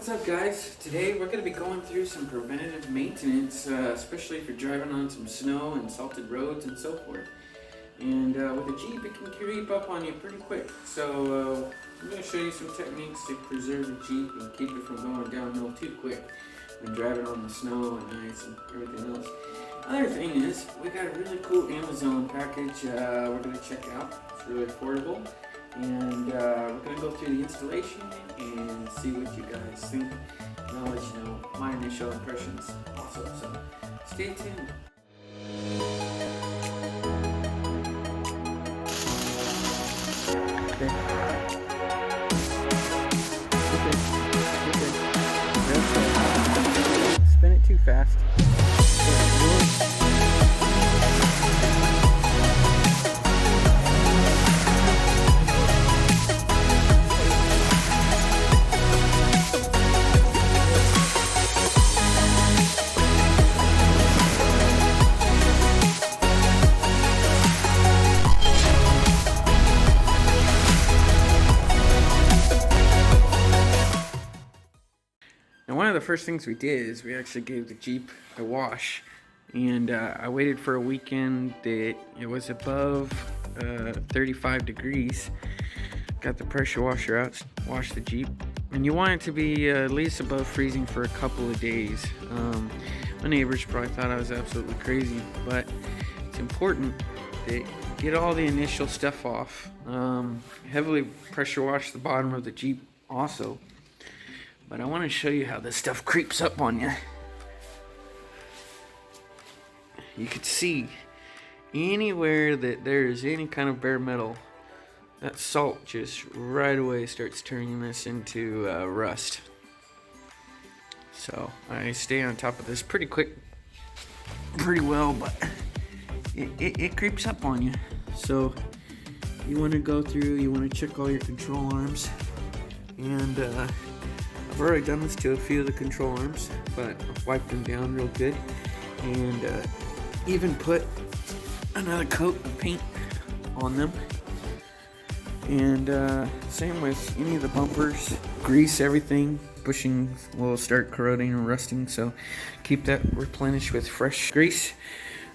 What's up, guys? Today we're going to be going through some preventative maintenance, especially if you're driving on some snow and salted roads and so forth. And with a Jeep, it can creep up on you pretty quick. So I'm going to show you some techniques to preserve the Jeep and keep it from going downhill too quick when driving on the snow and ice and everything else. Other thing is, we got a really cool Amazon package we're going to check out. It's really affordable. And we're going to go through the installation and see what you guys think. And I'll let you know my initial impressions also. So stay tuned. Okay. Spin it too fast. And one of the first things we did is we actually gave the Jeep a wash, and I waited for a weekend that it was above 35 degrees. Got the pressure washer out, washed the Jeep, and you want it to be at least above freezing for a couple of days. My neighbors probably thought I was absolutely crazy, but it's important to get all the initial stuff off. Heavily pressure wash the bottom of the Jeep also. But I want to show you how this stuff creeps up on you. You can see anywhere that there's any kind of bare metal, that salt just right away starts turning this into rust. So I stay on top of this pretty well, but it creeps up on you. So you want to go through, you want to check all your control arms, and I've already done this to a few of the control arms, but I've wiped them down real good, and even put another coat of paint on them. And same with any of the bumpers, grease everything. Bushing will start corroding and rusting, so keep that replenished with fresh grease.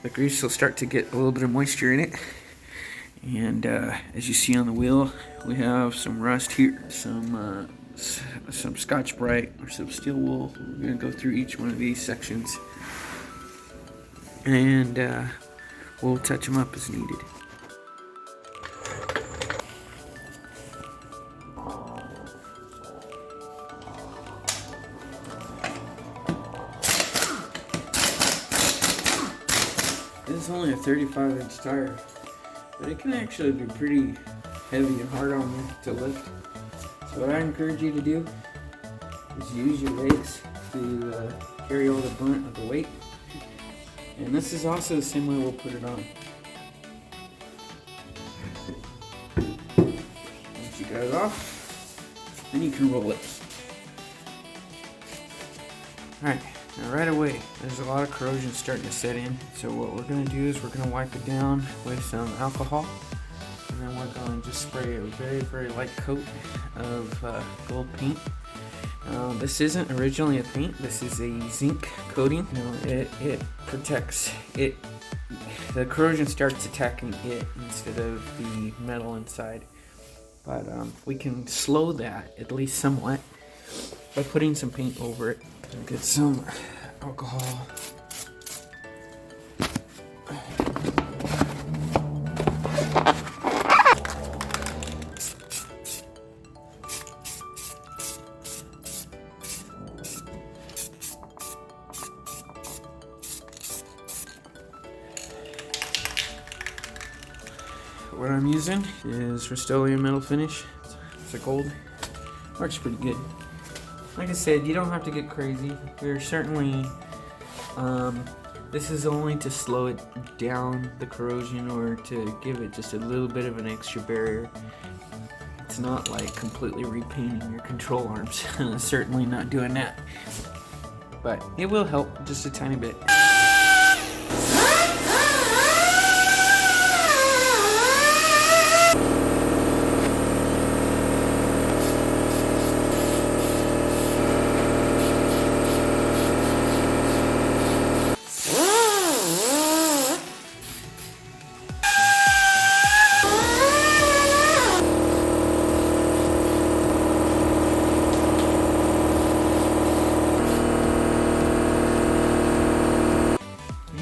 The grease will start to get a little bit of moisture in it. And as you see on the wheel, we have some rust here, some Scotch-Brite or some steel wool. We're going to go through each one of these sections, and we'll touch them up as needed. This is only a 35-inch tire, but it can actually be pretty heavy and hard on you to lift. So what I encourage you to do is use your legs to carry all the brunt of the weight. And this is also the same way we'll put it on. Once you got it off, then you can roll it. Alright, now right away, there's a lot of corrosion starting to set in. So what we're going to do is we're going to wipe it down with some alcohol. And then we're going to just spray a very, very light coat of gold paint. This isn't originally a paint. This is a zinc coating. It protects it. The corrosion starts attacking it instead of the metal inside. But we can slow that at least somewhat by putting some paint over it. And get some alcohol. What I'm using is Rust-Oleum metal finish. It's a gold. Works pretty good. Like I said, you don't have to get crazy. We're certainly, this is only to slow it down, the corrosion, or to give it just a little bit of an extra barrier. It's not like completely repainting your control arms. Certainly not doing that. But it will help just a tiny bit.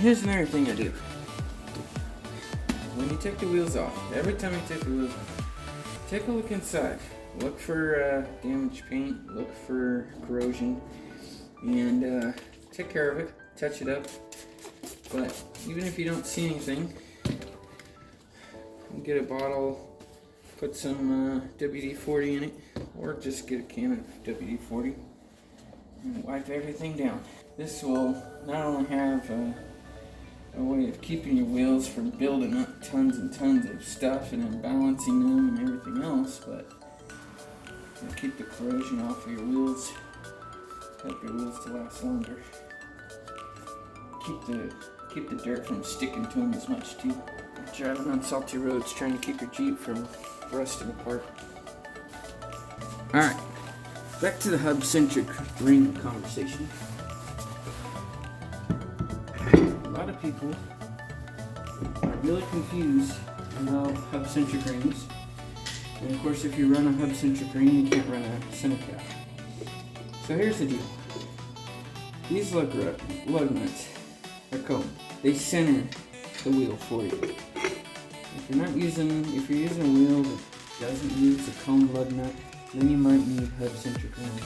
here's another thing I do. When you take the wheels off, every time you take the wheels off, take a look inside. Look for damaged paint, look for corrosion, and take care of it, touch it up. But even if you don't see anything, get a bottle, put some WD-40 in it, or just get a can of WD-40 and wipe everything down. This will not only have a way of keeping your wheels from building up tons and tons of stuff and then balancing them and everything else, but it'll keep the corrosion off of your wheels, help your wheels to last longer. Keep the dirt from sticking to them as much too. Driving on salty roads, trying to keep your Jeep from rusting apart. Alright, back to the hub-centric ring conversation. A lot of people are really confused about hub-centric rings. And of course, if you run a hub-centric ring, you can't run a center cap. So here's the deal. These lug nuts are cone. They center the wheel for you. If you're using a wheel that doesn't use a cone lug nut, then you might need hub-centric rings.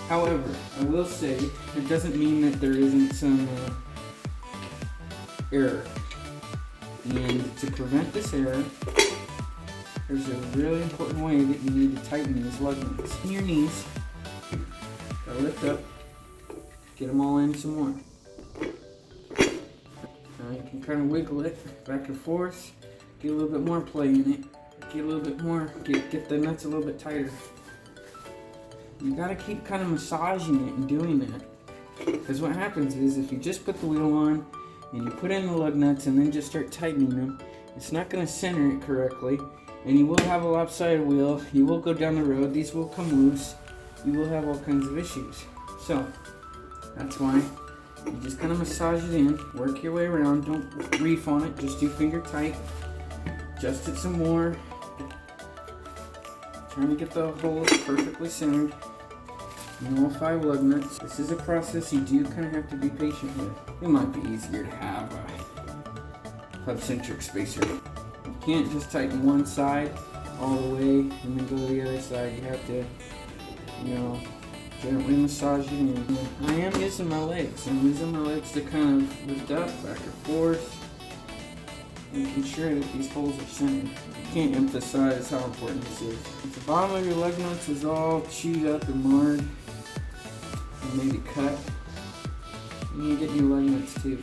However, I will say it doesn't mean that there isn't some error. And to prevent this error, there's a really important way that you need to tighten these lug nuts. On your knees, gotta lift up, get them all in some more. Now you can kind of wiggle it back and forth, get a little bit more play in it, get a little bit more, get the nuts a little bit tighter. You gotta keep kind of massaging it and doing that. Because what happens is if you just put the wheel on and you put in the lug nuts and then just start tightening them, it's not gonna center it correctly. And you will have a lopsided wheel, you will go down the road, these will come loose, you will have all kinds of issues. So, that's why you just kind of massage it in, work your way around, don't reef on it, just do finger tight, adjust it some more, trying to get the holes perfectly centered, and all 5 lug nuts. This is a process you do kind of have to be patient with. It might be easier to have a hub-centric spacer. You can't just tighten one side all the way and then go to the other side. You have to, gently massage it in. I am using my legs. I'm using my legs to kind of lift up, back and forth, making sure that these holes are centered. I can't emphasize how important this is. If the bottom of your lug nuts is all chewed up and marred, and maybe cut, you need to get new lug nuts too.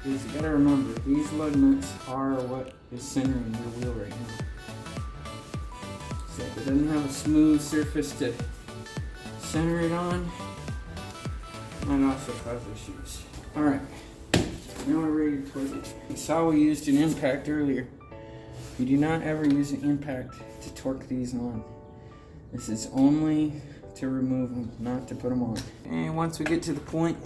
Because you gotta remember, these lug nuts are what is centering your wheel right now. So if it doesn't have a smooth surface to center it on, it might also cause issues. Alright, now we're ready to torque it. You saw we used an impact earlier. You do not ever use an impact to torque these on. This is only to remove them, not to put them on. And once we get to the point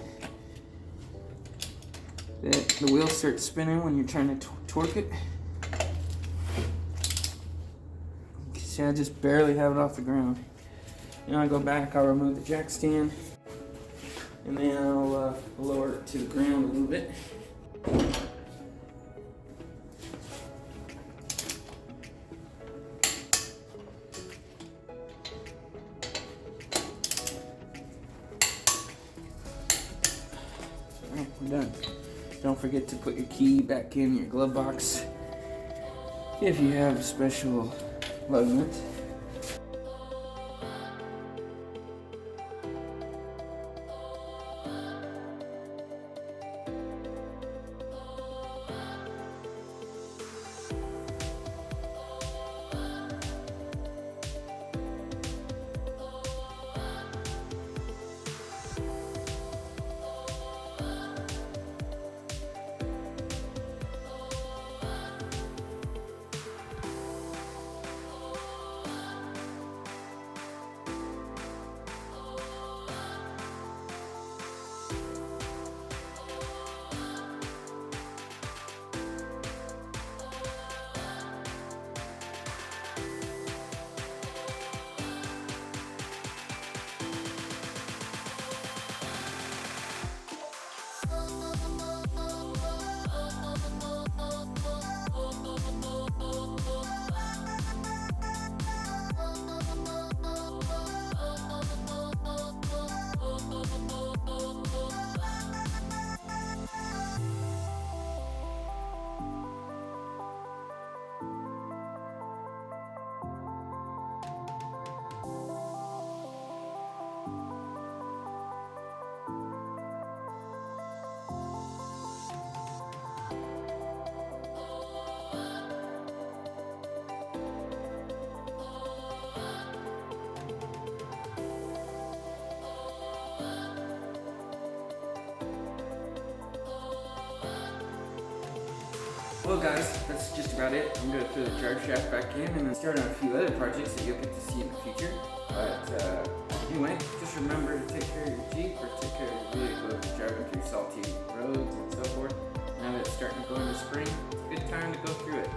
that the wheel starts spinning when you're trying to torque it, see, I just barely have it off the ground. Now I go back, I'll remove the jack stand, and then I'll lower it to the ground a little bit. Alright, we're done. Don't forget to put your key back in your glove box if you have special lug nuts. Well guys, that's just about it. I'm going to throw the drive shaft back in and then start on a few other projects that you'll get to see in the future. But anyway, just remember to take care of your Jeep or take care of your vehicle if you're driving through salty roads and so forth. Now that it's starting to go into spring, it's a good time to go through it.